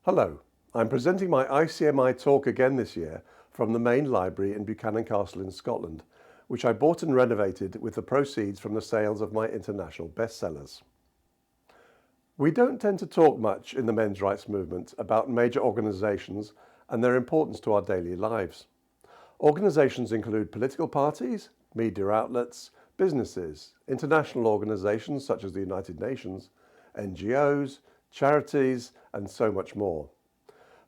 Hello, I'm presenting my ICMI talk again this year from the main library in Buchanan Castle in Scotland, which I bought and renovated with the proceeds from the sales of my international bestsellers. We don't tend to talk much in the men's rights movement about major organisations and their importance to our daily lives. Organisations include political parties, media outlets, businesses, international organisations such as the United Nations, NGOs, charities, and so much more.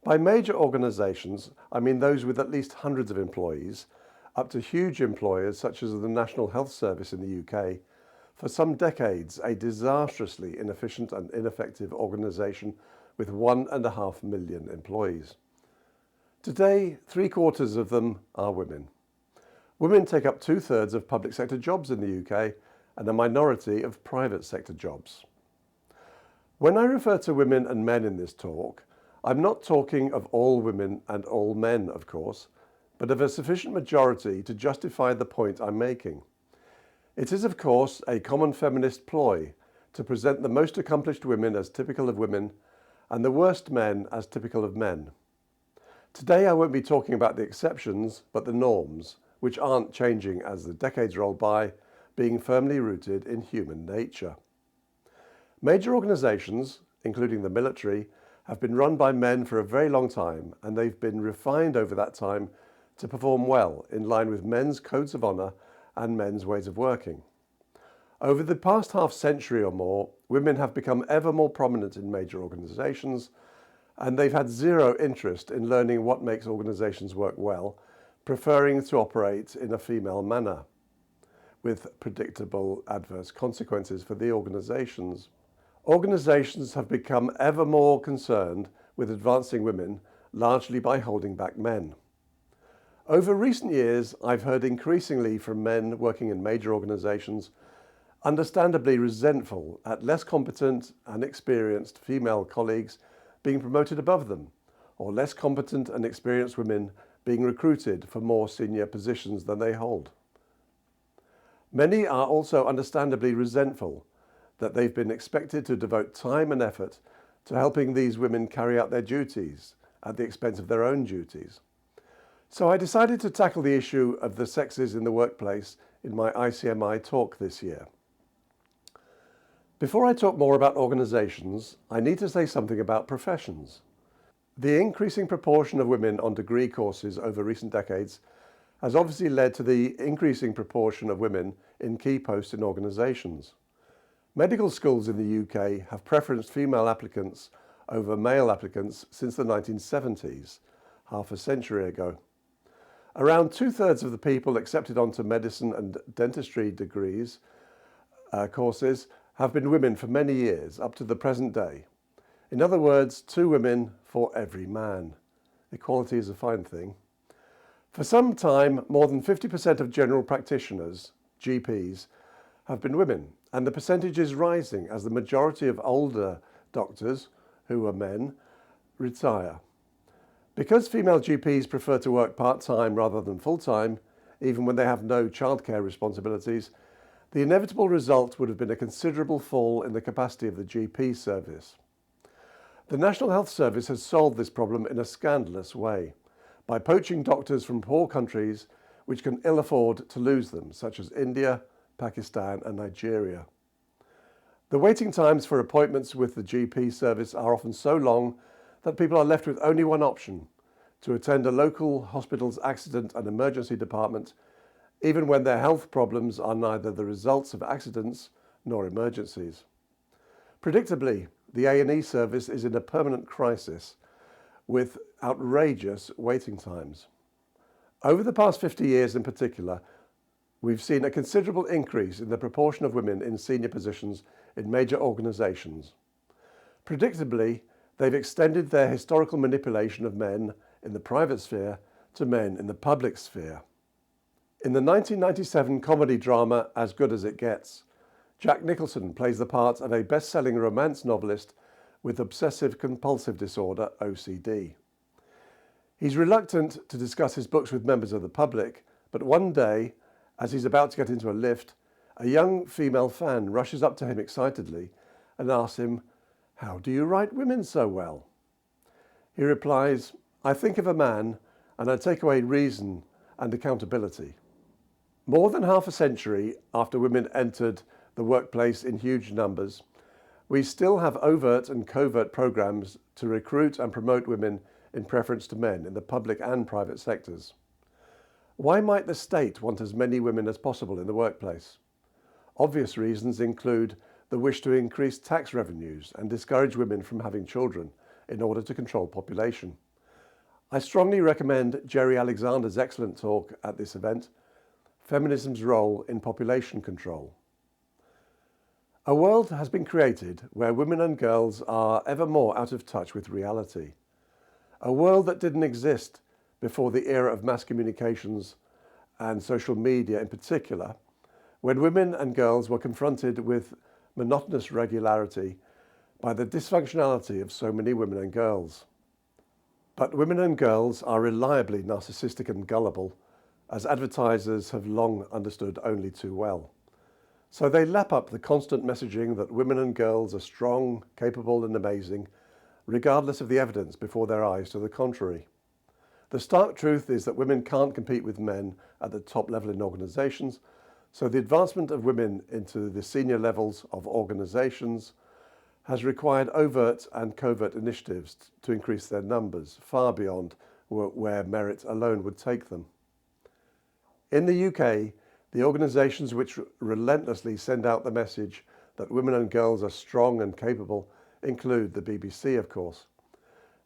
By major organisations, I mean those with at least hundreds of employees, up to huge employers such as the National Health Service in the UK, for some decades a disastrously inefficient and ineffective organisation with 1.5 million employees. Today, 3/4 of them are women. Women take up 2/3 of public sector jobs in the UK and a minority of private sector jobs. When I refer to women and men in this talk, I'm not talking of all women and all men, of course, but of a sufficient majority to justify the point I'm making. It is, of course, a common feminist ploy to present the most accomplished women as typical of women and the worst men as typical of men. Today I won't be talking about the exceptions, but the norms, which aren't changing as the decades roll by, being firmly rooted in human nature. Major organisations, including the military, have been run by men for a very long time, and they've been refined over that time to perform well in line with men's codes of honour and men's ways of working. Over the past half century or more, women have become ever more prominent in major organisations, and they've had zero interest in learning what makes organisations work well, preferring to operate in a female manner, with predictable adverse consequences for the organisations. Organisations have become ever more concerned with advancing women, largely by holding back men. Over recent years, I've heard increasingly from men working in major organisations, understandably resentful at less competent and experienced female colleagues being promoted above them, or less competent and experienced women being recruited for more senior positions than they hold. Many are also understandably resentful that they've been expected to devote time and effort to helping these women carry out their duties at the expense of their own duties. So I decided to tackle the issue of the sexes in the workplace in my ICMI talk this year. Before I talk more about organisations, I need to say something about professions. The increasing proportion of women on degree courses over recent decades has obviously led to the increasing proportion of women in key posts in organisations. Medical schools in the UK have preferenced female applicants over male applicants since the 1970s, half a century ago. Around 2/3 of the people accepted onto medicine and dentistry degrees courses have been women for many years, up to the present day. In other words, 2 women for every man. Equality is a fine thing. For some time, more than 50% of general practitioners, GPs, have been women, and the percentage is rising as the majority of older doctors, who are men, retire. Because female GPs prefer to work part-time rather than full-time, even when they have no childcare responsibilities, the inevitable result would have been a considerable fall in the capacity of the GP service. The National Health Service has solved this problem in a scandalous way, by poaching doctors from poor countries which can ill afford to lose them, such as India, Pakistan and Nigeria. The waiting times for appointments with the GP service are often so long that people are left with only one option: to attend a local hospital's accident and emergency department, even when their health problems are neither the results of accidents nor emergencies. Predictably, the A&E service is in a permanent crisis with outrageous waiting times. Over the past 50 years in particular, we've seen a considerable increase in the proportion of women in senior positions in major organisations. Predictably, they've extended their historical manipulation of men in the private sphere to men in the public sphere. In the 1997 comedy drama As Good as It Gets, Jack Nicholson plays the part of a best-selling romance novelist with obsessive-compulsive disorder, OCD. He's reluctant to discuss his books with members of the public, but one day, as he's about to get into a lift, a young female fan rushes up to him excitedly and asks him, "How do you write women so well?" He replies, "I think of a man and I take away reason and accountability." More than half a century after women entered the workplace in huge numbers, we still have overt and covert programs to recruit and promote women in preference to men in the public and private sectors. Why might the state want as many women as possible in the workplace? Obvious reasons include the wish to increase tax revenues and discourage women from having children in order to control population. I strongly recommend Jerry Alexander's excellent talk at this event, Feminism's Role in Population Control. A world has been created where women and girls are ever more out of touch with reality. A world that didn't exist before the era of mass communications and social media in particular, when women and girls were confronted with monotonous regularity by the dysfunctionality of so many women and girls. But women and girls are reliably narcissistic and gullible, as advertisers have long understood only too well. So they lap up the constant messaging that women and girls are strong, capable and amazing, regardless of the evidence before their eyes to the contrary. The stark truth is that women can't compete with men at the top level in organisations, so the advancement of women into the senior levels of organisations has required overt and covert initiatives to increase their numbers, far beyond where merit alone would take them. In the UK, the organisations which relentlessly send out the message that women and girls are strong and capable include the BBC, of course.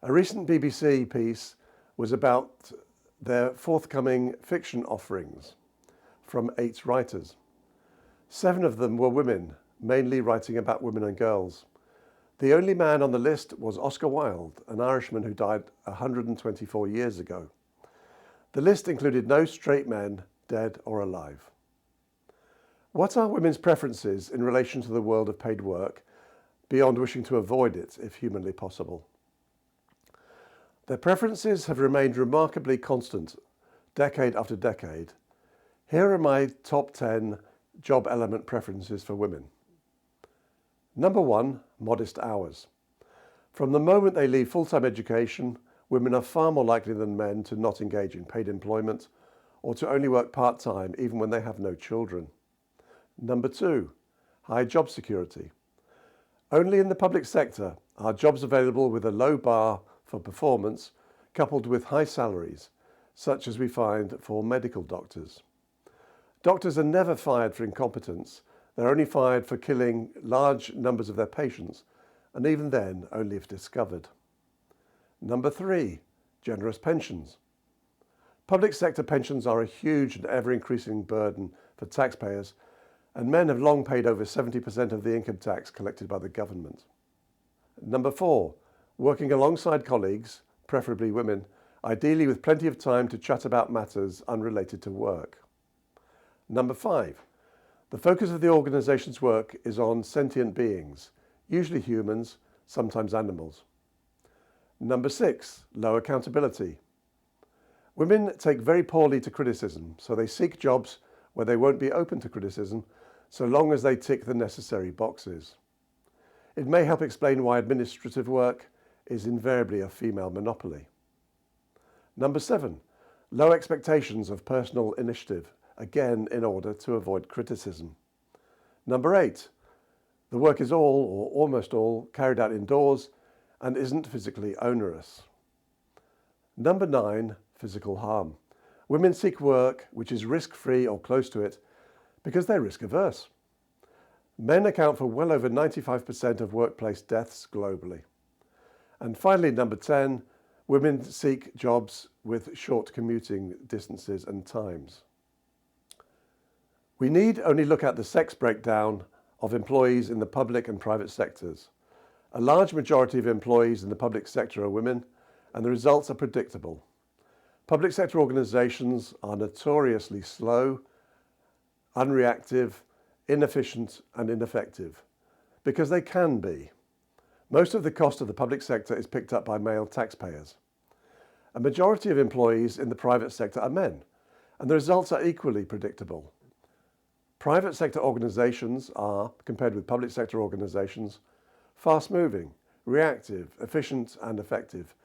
A recent BBC piece was about their forthcoming fiction offerings from 8 writers. 7 of them were women, mainly writing about women and girls. The only man on the list was Oscar Wilde, an Irishman who died 124 years ago. The list included no straight men, dead or alive. What are women's preferences in relation to the world of paid work, beyond wishing to avoid it if humanly possible? Their preferences have remained remarkably constant, decade after decade. Here are my top 10 job element preferences for women. Number 1, modest hours. From the moment they leave full-time education, women are far more likely than men to not engage in paid employment or to only work part-time even when they have no children. Number 2, high job security. Only in the public sector are jobs available with a low bar for performance coupled with high salaries, such as we find for medical doctors. Doctors are never fired for incompetence. They're only fired for killing large numbers of their patients, and even then only if discovered. Number 3, generous pensions. Public sector pensions are a huge and ever-increasing burden for taxpayers, and men have long paid over 70% of the income tax collected by the government. Number 4, working alongside colleagues, preferably women, ideally with plenty of time to chat about matters unrelated to work. Number 5, the focus of the organisation's work is on sentient beings, usually humans, sometimes animals. Number 6, low accountability. Women take very poorly to criticism, so they seek jobs where they won't be open to criticism, so long as they tick the necessary boxes. It may help explain why administrative work is invariably a female monopoly. Number 7, low expectations of personal initiative, again in order to avoid criticism. Number 8, the work is all, or almost all, carried out indoors and isn't physically onerous. Number 9, physical harm. Women seek work which is risk-free or close to it because they're risk-averse. Men account for well over 95% of workplace deaths globally. And finally, number 10, women seek jobs with short commuting distances and times. We need only look at the sex breakdown of employees in the public and private sectors. A large majority of employees in the public sector are women, and the results are predictable. Public sector organisations are notoriously slow, unreactive, inefficient and ineffective, because they can be. Most of the cost of the public sector is picked up by male taxpayers. A majority of employees in the private sector are men, and the results are equally predictable. Private sector organisations are, compared with public sector organisations, fast-moving, reactive, efficient and effective,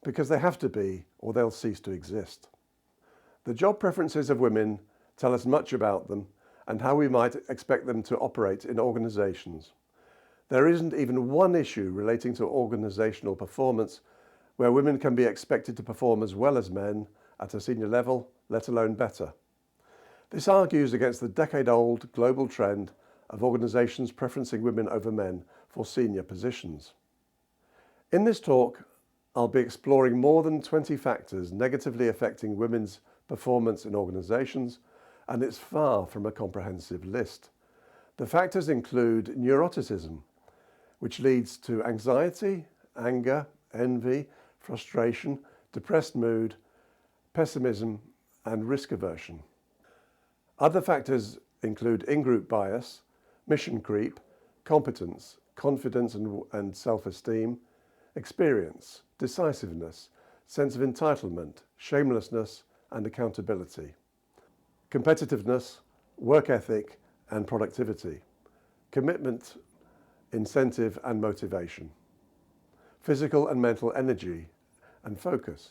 because they have to be or they'll cease to exist. The job preferences of women tell us much about them and how we might expect them to operate in organisations. There isn't even one issue relating to organisational performance where women can be expected to perform as well as men at a senior level, let alone better. This argues against the decade-old global trend of organisations preferencing women over men for senior positions. In this talk, I'll be exploring more than 20 factors negatively affecting women's performance in organisations, and it's far from a comprehensive list. The factors include neuroticism, which leads to anxiety, anger, envy, frustration, depressed mood, pessimism, and risk aversion. Other factors include in-group bias, mission creep, competence, confidence and self-esteem, experience, decisiveness, sense of entitlement, shamelessness, and accountability, competitiveness, work ethic, and productivity, commitment, incentive, and motivation, physical and mental energy and focus,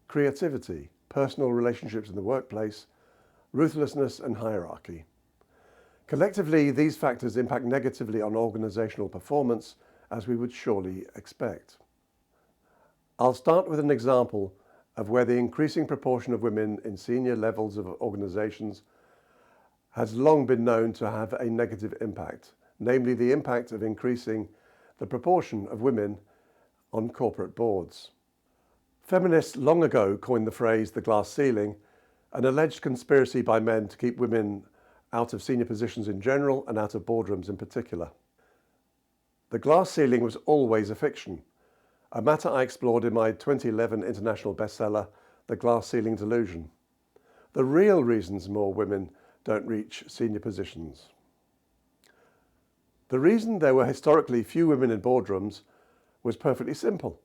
creativity, personal relationships in the workplace, ruthlessness, and hierarchy. Collectively, these factors impact negatively on organisational performance, as we would surely expect. I'll start with an example of where the increasing proportion of women in senior levels of organisations has long been known to have a negative impact, namely the impact of increasing the proportion of women on corporate boards. Feminists long ago coined the phrase the glass ceiling, an alleged conspiracy by men to keep women out of senior positions in general and out of boardrooms in particular. The glass ceiling was always a fiction, a matter I explored in my 2011 international bestseller, The Glass Ceiling Delusion. The real reasons more women don't reach senior positions. The reason there were historically few women in boardrooms was perfectly simple.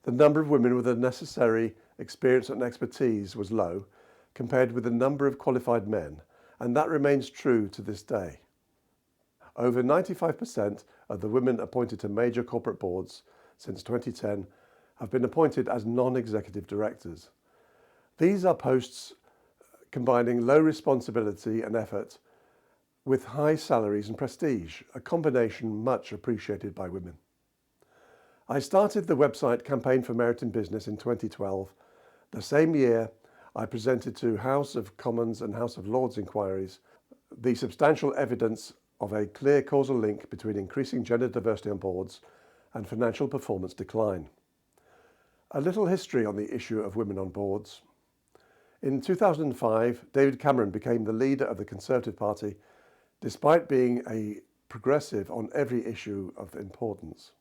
The number of women with the necessary experience and expertise was low compared with the number of qualified men, and that remains true to this day. Over 95% of the women appointed to major corporate boards since 2010 have been appointed as non-executive directors. These are posts combining low responsibility and effort with high salaries and prestige, a combination much appreciated by women. I started the website Campaign for Merit in Business in 2012, the same year I presented to House of Commons and House of Lords inquiries the substantial evidence of a clear causal link between increasing gender diversity on boards and financial performance decline. A little history on the issue of women on boards. In 2005, David Cameron became the leader of the Conservative Party, despite being a progressive on every issue of importance.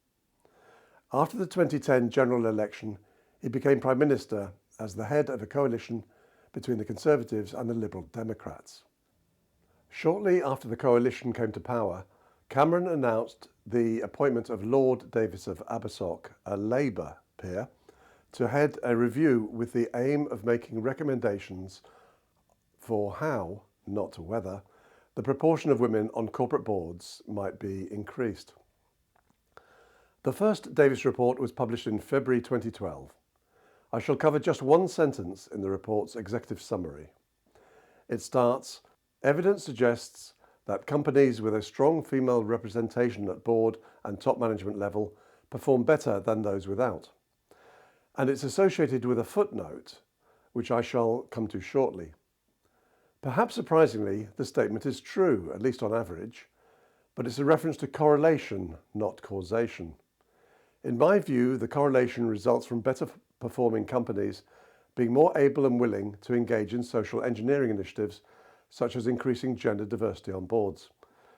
After the 2010 general election, he became Prime Minister as the head of a coalition between the Conservatives and the Liberal Democrats. Shortly after the coalition came to power, Cameron announced the appointment of Lord Davis of Abersock, a Labour peer, to head a review with the aim of making recommendations for how, not whether, the proportion of women on corporate boards might be increased. The first Davis report was published in February 2012. I shall cover just one sentence in the report's executive summary. It starts, "Evidence suggests that companies with a strong female representation at board and top management level perform better than those without." And it's associated with a footnote, which I shall come to shortly. Perhaps surprisingly, the statement is true, at least on average, but it's a reference to correlation, not causation. In my view, the correlation results from better performing companies being more able and willing to engage in social engineering initiatives, such as increasing gender diversity on boards,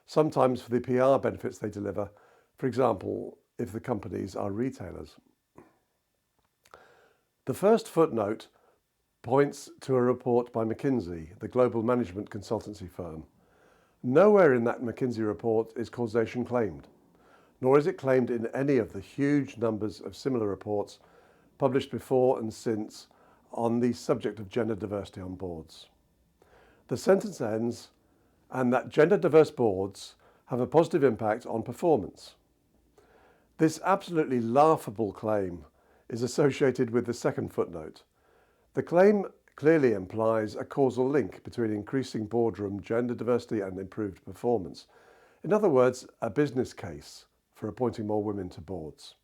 sometimes for the PR benefits they deliver, for example, if the companies are retailers. The first footnote points to a report by McKenzie, the global management consultancy firm. Nowhere in that McKenzie report is causation claimed, nor is it claimed in any of the huge numbers of similar reports published before and since on the subject of gender diversity on boards. The sentence ends, and that gender diverse boards have a positive impact on performance. This absolutely laughable claim is associated with the second footnote. The claim clearly implies a causal link between increasing boardroom gender diversity and improved performance. In other words, a business case for appointing more women to boards.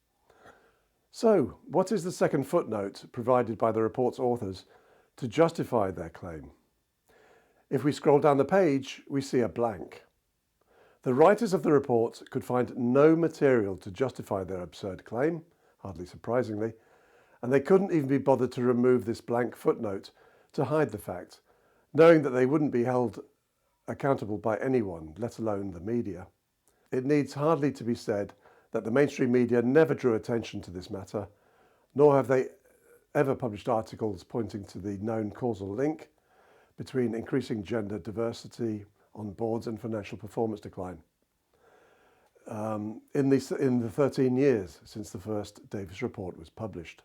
So, what is the second footnote provided by the report's authors to justify their claim? If we scroll down the page, we see a blank. The writers of the report could find no material to justify their absurd claim, hardly surprisingly, and they couldn't even be bothered to remove this blank footnote to hide the fact, knowing that they wouldn't be held accountable by anyone, let alone the media. It needs hardly to be said that the mainstream media never drew attention to this matter, nor have they ever published articles pointing to the known causal link between increasing gender diversity on boards and financial performance decline. In the 13 years since the first Davis report was published.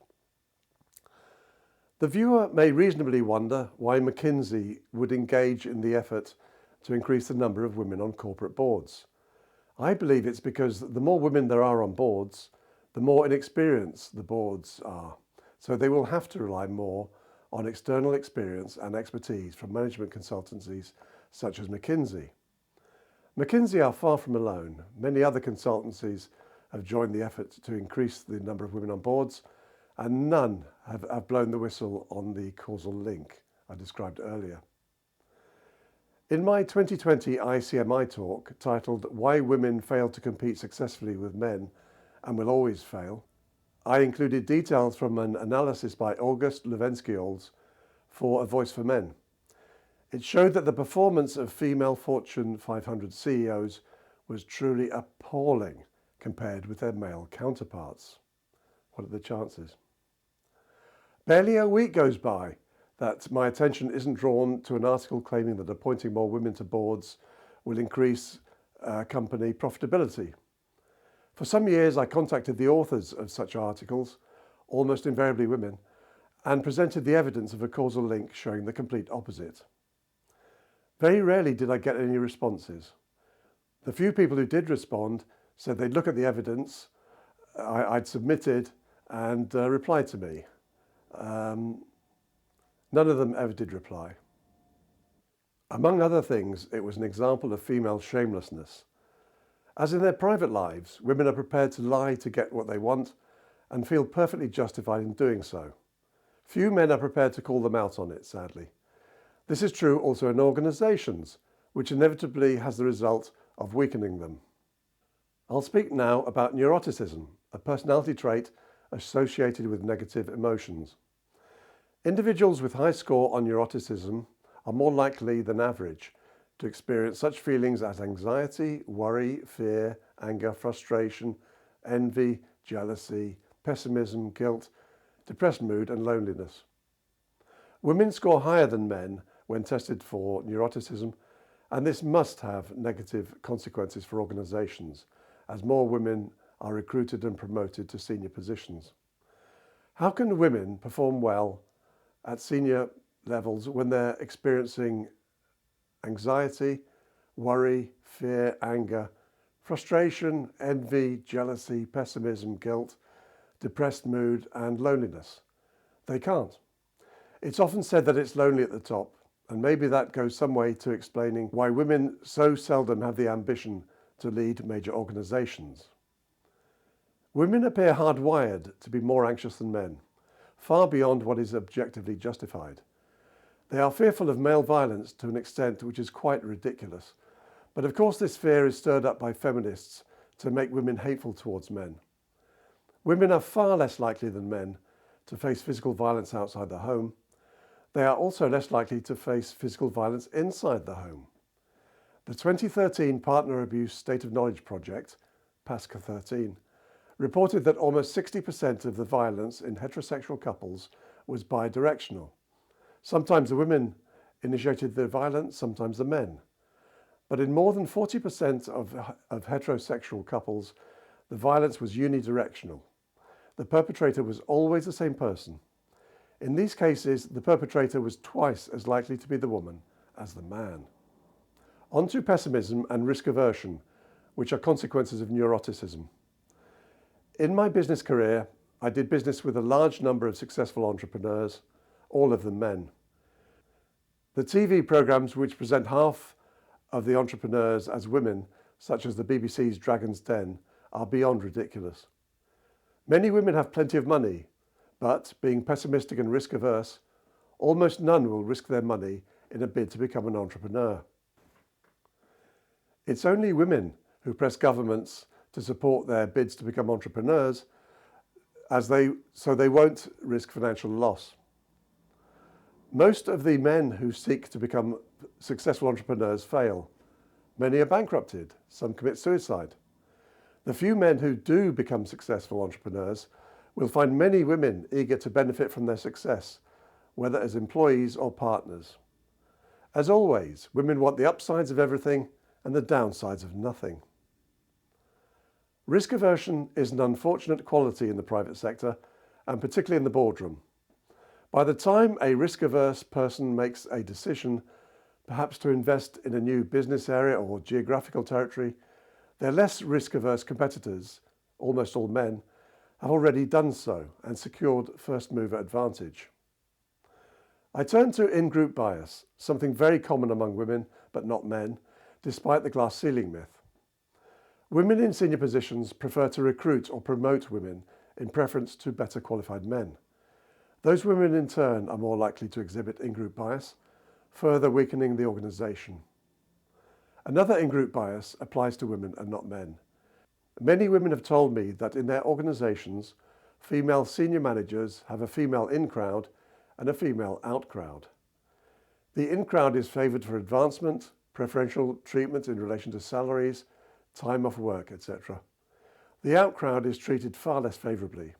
The viewer may reasonably wonder why McKenzie would engage in the effort to increase the number of women on corporate boards. I believe it's because the more women there are on boards, the more inexperienced the boards are. So they will have to rely more on external experience and expertise from management consultancies such as McKenzie. McKenzie are far from alone. Many other consultancies have joined the effort to increase the number of women on boards, and none have blown the whistle on the causal link I described earlier. In my 2020 ICMI talk titled "Why Women Fail to Compete Successfully with Men and Will Always Fail," I included details from an analysis by August Levenskiold for A Voice for Men. It showed that the performance of female Fortune 500 CEOs was truly appalling compared with their male counterparts. What are the chances? Barely a week goes by that my attention isn't drawn to an article claiming that appointing more women to boards will increase company profitability. For some years, I contacted the authors of such articles, almost invariably women, and presented the evidence of a causal link showing the complete opposite. Very rarely did I get any responses. The few people who did respond said they'd look at the evidence I'd submitted and reply to me. None of them ever did reply. Among other things, it was an example of female shamelessness. As in their private lives, women are prepared to lie to get what they want and feel perfectly justified in doing so. Few men are prepared to call them out on it, sadly. This is true also in organisations, which inevitably has the result of weakening them. I'll speak now about neuroticism, a personality trait associated with negative emotions. Individuals with high score on neuroticism are more likely than average to experience such feelings as anxiety, worry, fear, anger, frustration, envy, jealousy, pessimism, guilt, depressed mood, and loneliness. Women score higher than men when tested for neuroticism, and this must have negative consequences for organisations, as more women are recruited and promoted to senior positions. How can women perform well at senior levels when they're experiencing anxiety, worry, fear, anger, frustration, envy, jealousy, pessimism, guilt, depressed mood, and loneliness? They can't. It's often said that it's lonely at the top, and maybe that goes some way to explaining why women so seldom have the ambition to lead major organisations. Women appear hardwired to be more anxious than men, far beyond what is objectively justified. They are fearful of male violence to an extent which is quite ridiculous, but of course this fear is stirred up by feminists to make women hateful towards men. Women are far less likely than men to face physical violence outside the home. They are also less likely to face physical violence inside the home. The 2013 Partner Abuse State of Knowledge Project, PASCA 13, reported that almost 60% of the violence in heterosexual couples was bidirectional. Sometimes the women initiated the violence, sometimes the men. But in more than 40% of heterosexual couples, the violence was unidirectional. The perpetrator was always the same person. In these cases, the perpetrator was twice as likely to be the woman as the man. On to pessimism and risk aversion, which are consequences of neuroticism. In my business career, I did business with a large number of successful entrepreneurs, all of them men. The TV programmes which present half of the entrepreneurs as women, such as the BBC's Dragon's Den, are beyond ridiculous. Many women have plenty of money, but being pessimistic and risk-averse, almost none will risk their money in a bid to become an entrepreneur. It's only women who press governments to support their bids to become entrepreneurs so they won't risk financial loss. Most of the men who seek to become successful entrepreneurs fail. Many are bankrupted, some commit suicide. The few men who do become successful entrepreneurs will find many women eager to benefit from their success, whether as employees or partners. As always, women want the upsides of everything and the downsides of nothing. Risk aversion is an unfortunate quality in the private sector, and particularly in the boardroom. By the time a risk-averse person makes a decision, perhaps to invest in a new business area or geographical territory, their less risk-averse competitors, almost all men, have already done so and secured first-mover advantage. I turn to in-group bias, something very common among women, but not men, despite the glass ceiling myth. Women in senior positions prefer to recruit or promote women in preference to better qualified men. Those women in turn are more likely to exhibit in-group bias, further weakening the organisation. Another in-group bias applies to women and not men. Many women have told me that in their organisations, female senior managers have a female in-crowd and a female out-crowd. The in-crowd is favoured for advancement, preferential treatment in relation to salaries, time off work, etc. The out-crowd is treated far less favourably.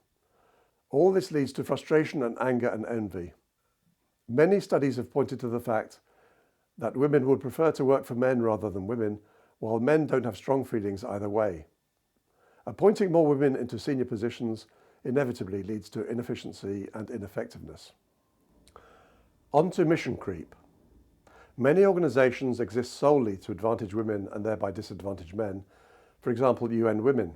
All this leads to frustration and anger and envy. Many studies have pointed to the fact that women would prefer to work for men rather than women, while men don't have strong feelings either way. Appointing more women into senior positions inevitably leads to inefficiency and ineffectiveness. On to mission creep. Many organisations exist solely to advantage women and thereby disadvantage men, for example UN Women.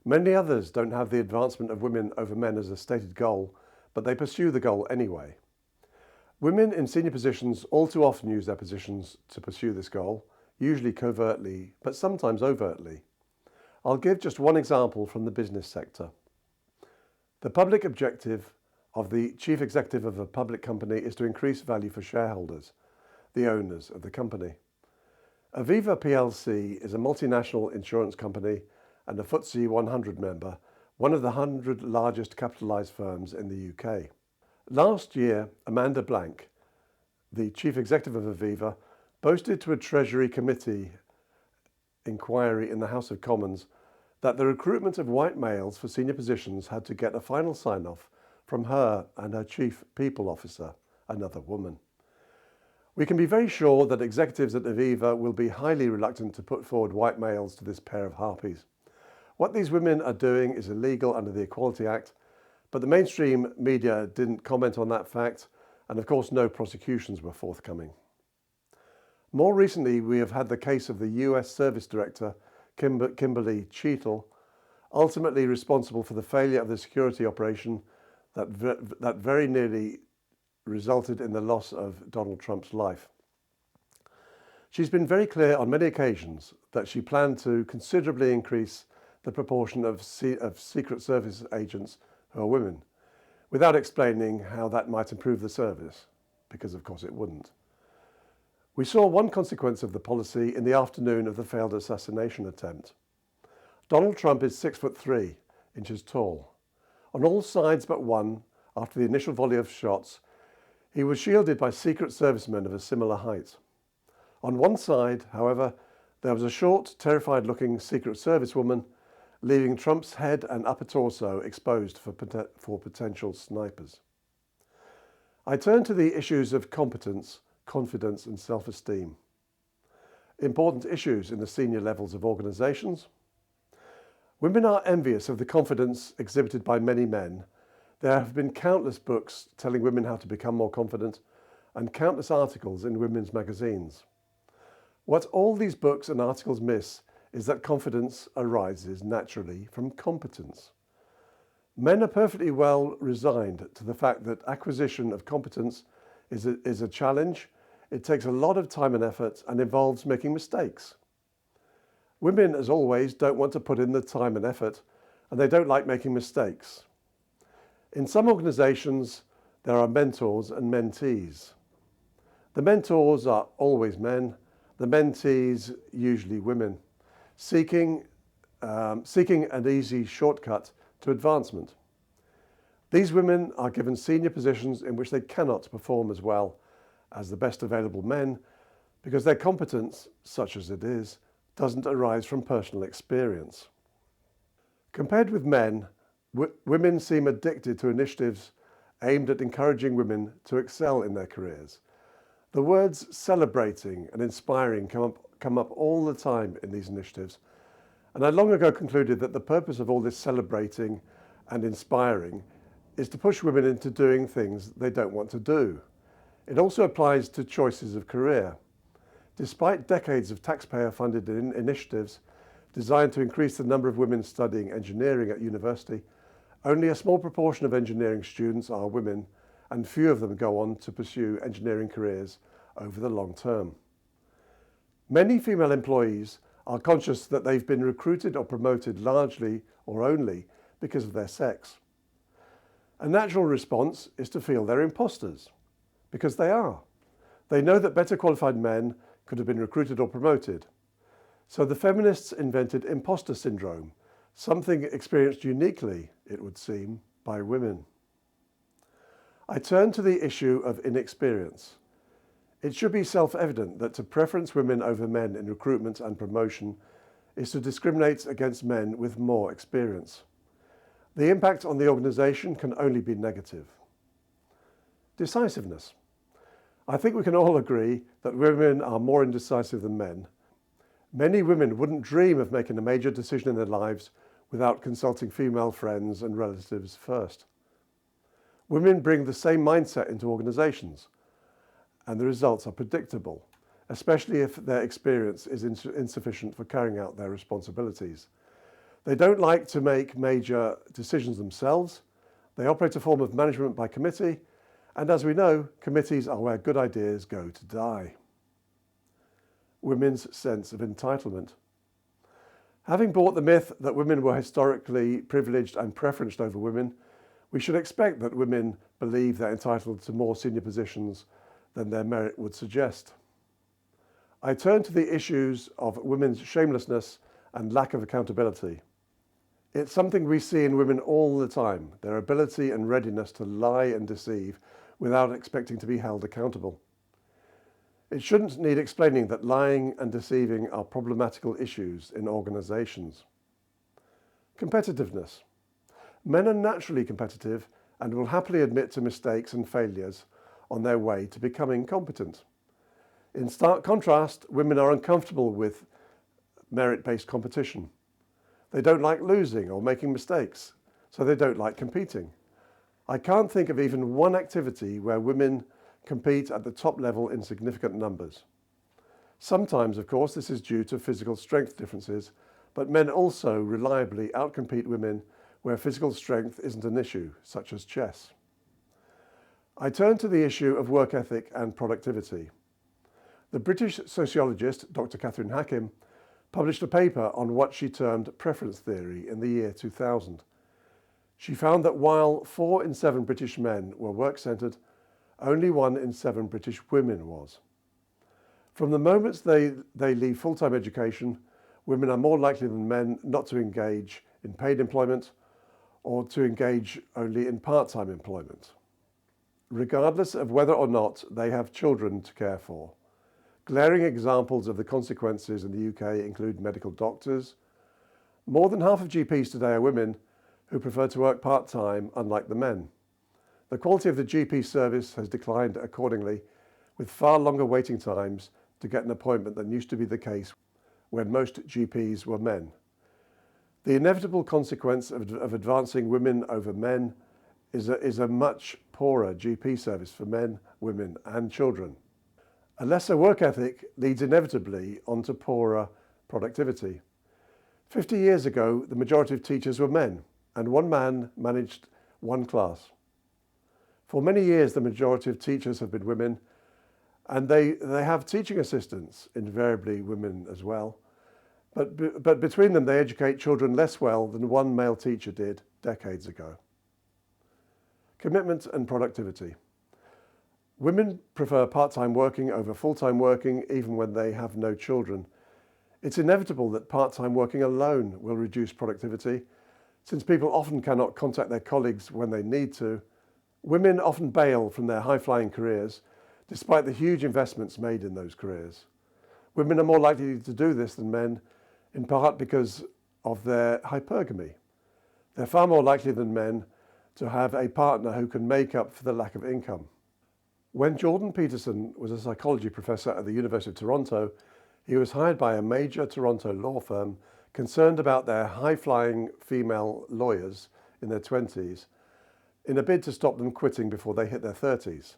Many others don't have the advancement of women over men as a stated goal, but they pursue the goal anyway. Women in senior positions all too often use their positions to pursue this goal, usually covertly, but sometimes overtly. I'll give just one example from the business sector. The public objective of the chief executive of a public company is to increase value for shareholders, the owners of the company. Aviva plc is a multinational insurance company and a FTSE 100 member, one of the 100 largest capitalised firms in the UK. Last year, Amanda Blank, the chief executive of Aviva, boasted to a Treasury Committee inquiry in the House of Commons that the recruitment of white males for senior positions had to get a final sign-off from her and her chief people officer, another woman. We can be very sure that executives at Aviva will be highly reluctant to put forward white males to this pair of harpies. What these women are doing is illegal under the Equality Act, but the mainstream media didn't comment on that fact, and of course no prosecutions were forthcoming. More recently, we have had the case of the US Service Director, Kimberly Cheetle, ultimately responsible for the failure of the security operation that very nearly resulted in the loss of Donald Trump's life. She's been very clear on many occasions that she planned to considerably increase the proportion of Secret Service agents who are women, without explaining how that might improve the service, because of course it wouldn't. We saw one consequence of the policy in the afternoon of the failed assassination attempt. Donald Trump is 6'3" tall. On all sides but one, after the initial volley of shots, he was shielded by Secret Servicemen of a similar height. On one side, however, there was a short, terrified-looking Secret Service woman, leaving Trump's head and upper torso exposed for potential snipers. I turn to the issues of competence, confidence and self-esteem. Important issues in the senior levels of organisations. Women are envious of the confidence exhibited by many men. There have been countless books telling women how to become more confident and countless articles in women's magazines. What all these books and articles miss is that confidence arises naturally from competence. Men are perfectly well resigned to the fact that acquisition of competence is a challenge. It takes a lot of time and effort and involves making mistakes. Women, as always, don't want to put in the time and effort, and they don't like making mistakes. In some organisations, there are mentors and mentees. The mentors are always men, the mentees usually women, seeking an easy shortcut to advancement. These women are given senior positions in which they cannot perform as well as the best available men because their competence, such as it is, doesn't arise from personal experience. Compared with men, women seem addicted to initiatives aimed at encouraging women to excel in their careers. The words celebrating and inspiring come up all the time in these initiatives, and I long ago concluded that the purpose of all this celebrating and inspiring is to push women into doing things they don't want to do. It also applies to choices of career. Despite decades of taxpayer-funded initiatives designed to increase the number of women studying engineering at university, only a small proportion of engineering students are women, and few of them go on to pursue engineering careers over the long term. Many female employees are conscious that they've been recruited or promoted largely or only because of their sex. A natural response is to feel they're imposters, because they are. They know that better qualified men could have been recruited or promoted. So the feminists invented imposter syndrome, something experienced uniquely, it would seem, by women. I turn to the issue of inexperience. It should be self-evident that to preference women over men in recruitment and promotion is to discriminate against men with more experience. The impact on the organisation can only be negative. Decisiveness. I think we can all agree that women are more indecisive than men. Many women wouldn't dream of making a major decision in their lives without consulting female friends and relatives first. Women bring the same mindset into organisations, and the results are predictable, especially if their experience is insufficient for carrying out their responsibilities. They don't like to make major decisions themselves. They operate a form of management by committee, and as we know, committees are where good ideas go to die. Women's sense of entitlement. Having bought the myth that women were historically privileged and preferenced over women, we should expect that women believe they're entitled to more senior positions than their merit would suggest. I turn to the issues of women's shamelessness and lack of accountability. It's something we see in women all the time, their ability and readiness to lie and deceive without expecting to be held accountable. It shouldn't need explaining that lying and deceiving are problematical issues in organisations. Competitiveness. Men are naturally competitive and will happily admit to mistakes and failures on their way to becoming competent. In stark contrast, women are uncomfortable with merit-based competition. They don't like losing or making mistakes, so they don't like competing. I can't think of even one activity where women compete at the top level in significant numbers. Sometimes, of course, this is due to physical strength differences, but men also reliably outcompete women where physical strength isn't an issue, such as chess. I turn to the issue of work ethic and productivity. The British sociologist, Dr. Catherine Hackim, published a paper on what she termed preference theory in the year 2000. She found that while 4 in 7 British men were work-centred, only 1 in 7 British women was. From the moment they leave full-time education, women are more likely than men not to engage in paid employment or to engage only in part-time employment, regardless of whether or not they have children to care for. Glaring examples of the consequences in the UK include medical doctors. More than half of GPs today are women who prefer to work part-time, unlike the men. The quality of the GP service has declined accordingly, with far longer waiting times to get an appointment than used to be the case when most GPs were men. The inevitable consequence of advancing women over men is a much poorer GP service for men, women and children. A lesser work ethic leads inevitably onto poorer productivity. 50 years ago, the majority of teachers were men. and one man managed one class. For many years, the majority of teachers have been women, and they have teaching assistants, invariably women as well. But between them, they educate children less well than one male teacher did decades ago. Commitment and productivity. Women prefer part-time working over full-time working, even when they have no children. It's inevitable that part-time working alone will reduce productivity, since people often cannot contact their colleagues when they need to. Women often bail from their high-flying careers, despite the huge investments made in those careers. Women are more likely to do this than men, in part because of their hypergamy. They're far more likely than men to have a partner who can make up for the lack of income. When Jordan Peterson was a psychology professor at the University of Toronto, he was hired by a major Toronto law firm concerned about their high-flying female lawyers in their 20s in a bid to stop them quitting before they hit their 30s.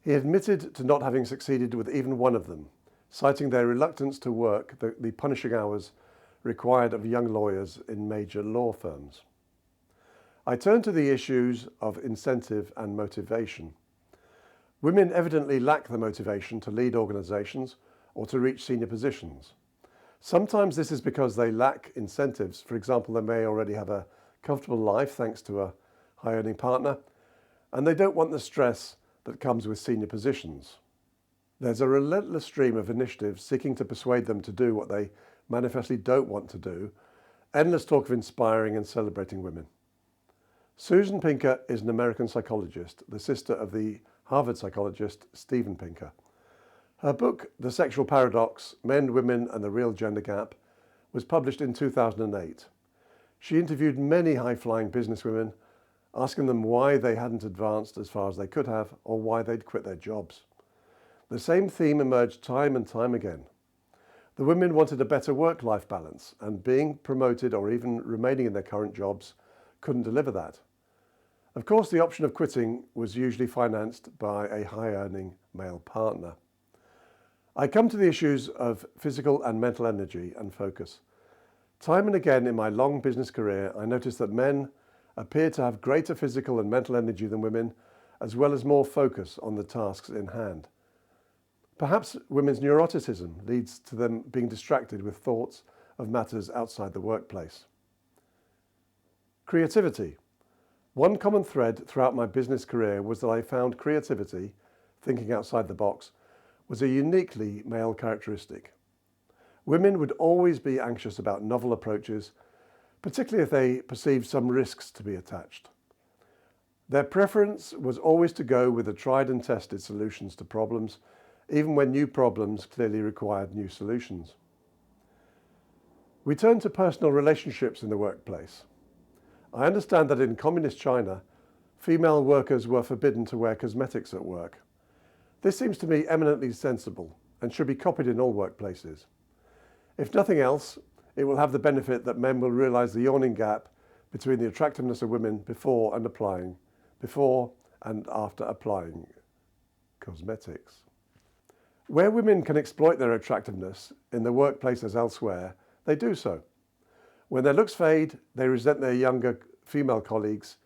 He admitted to not having succeeded with even one of them, citing their reluctance to work the punishing hours required of young lawyers in major law firms. I turn to the issues of incentive and motivation. Women evidently lack the motivation to lead organisations or to reach senior positions. Sometimes this is because they lack incentives. For example, they may already have a comfortable life thanks to a high-earning partner, and they don't want the stress that comes with senior positions. There's a relentless stream of initiatives seeking to persuade them to do what they manifestly don't want to do, endless talk of inspiring and celebrating women. Susan Pinker is an American psychologist, the sister of the Harvard psychologist Steven Pinker. Her book, The Sexual Paradox: Men, Women and the Real Gender Gap, was published in 2008. She interviewed many high-flying businesswomen, asking them why they hadn't advanced as far as they could have or why they'd quit their jobs. The same theme emerged time and time again. The women wanted a better work-life balance, and being promoted or even remaining in their current jobs couldn't deliver that. Of course, the option of quitting was usually financed by a high-earning male partner. I come to the issues of physical and mental energy and focus. Time and again in my long business career, I noticed that men appear to have greater physical and mental energy than women, as well as more focus on the tasks in hand. Perhaps women's neuroticism leads to them being distracted with thoughts of matters outside the workplace. Creativity. One common thread throughout my business career was that I found creativity, thinking outside the box, was a uniquely male characteristic. Women would always be anxious about novel approaches, particularly if they perceived some risks to be attached. Their preference was always to go with the tried and tested solutions to problems, even when new problems clearly required new solutions. We turn to personal relationships in the workplace. I understand that in communist China, female workers were forbidden to wear cosmetics at work. This seems to me eminently sensible and should be copied in all workplaces. If nothing else, it will have the benefit that men will realize the yawning gap between the attractiveness of women before and after applying cosmetics. Where women can exploit their attractiveness in the workplace as elsewhere, they do so. When their looks fade, they resent their younger female colleagues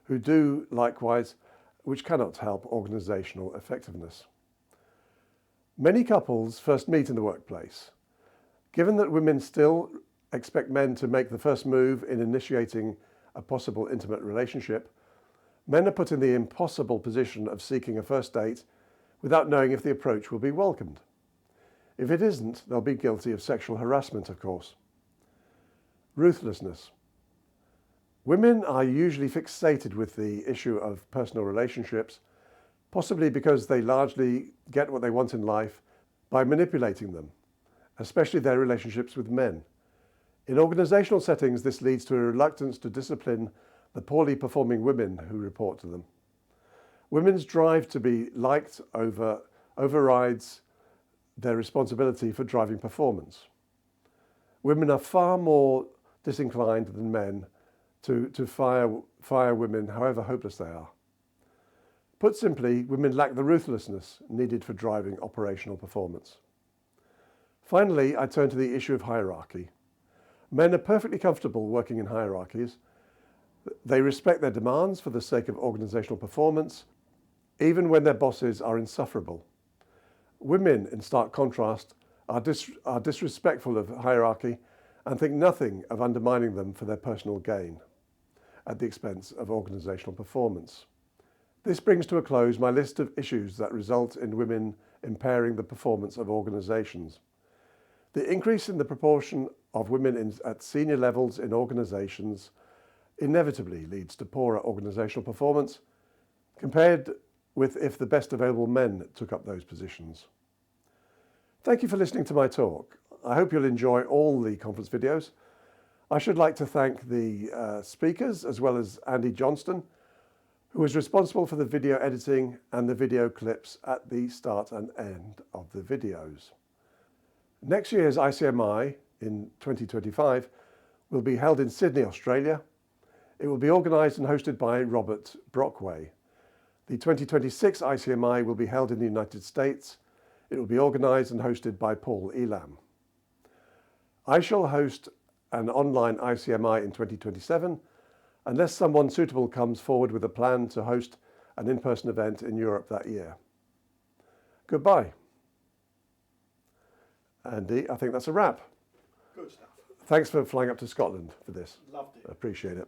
who do likewise, which cannot help organisational effectiveness. Many couples first meet in the workplace. Given that women still expect men to make the first move in initiating a possible intimate relationship, men are put in the impossible position of seeking a first date without knowing if the approach will be welcomed. If it isn't, they'll be guilty of sexual harassment, of course. Ruthlessness. Women are usually fixated with the issue of personal relationships, possibly because they largely get what they want in life by manipulating them, especially their relationships with men. In organisational settings, this leads to a reluctance to discipline the poorly performing women who report to them. Women's drive to be liked overrides their responsibility for driving performance. Women are far more disinclined than men to fire women, however hopeless they are. Put simply, women lack the ruthlessness needed for driving operational performance. Finally, I turn to the issue of hierarchy. Men are perfectly comfortable working in hierarchies. They respect their demands for the sake of organisational performance, even when their bosses are insufferable. Women, in stark contrast, are disrespectful of hierarchy and think nothing of undermining them for their personal gain at the expense of organisational performance. This brings to a close my list of issues that result in women impairing the performance of organisations. The increase in the proportion of women at senior levels in organisations inevitably leads to poorer organisational performance compared with if the best available men took up those positions. Thank you for listening to my talk. I hope you'll enjoy all the conference videos. I should like to thank the speakers as well as Andy Johnston, who was responsible for the video editing and the video clips at the start and end of the videos. Next year's ICMI in 2025 will be held in Sydney, Australia. It will be organised and hosted by Robert Brockway. The 2026 ICMI will be held in the United States. It will be organised and hosted by Paul Elam. I shall host an online ICMI in 2027 unless someone suitable comes forward with a plan to host an in-person event in Europe that year. Goodbye. Andy, I think that's a wrap. Good stuff. Thanks for flying up to Scotland for this. Loved it. I appreciate it.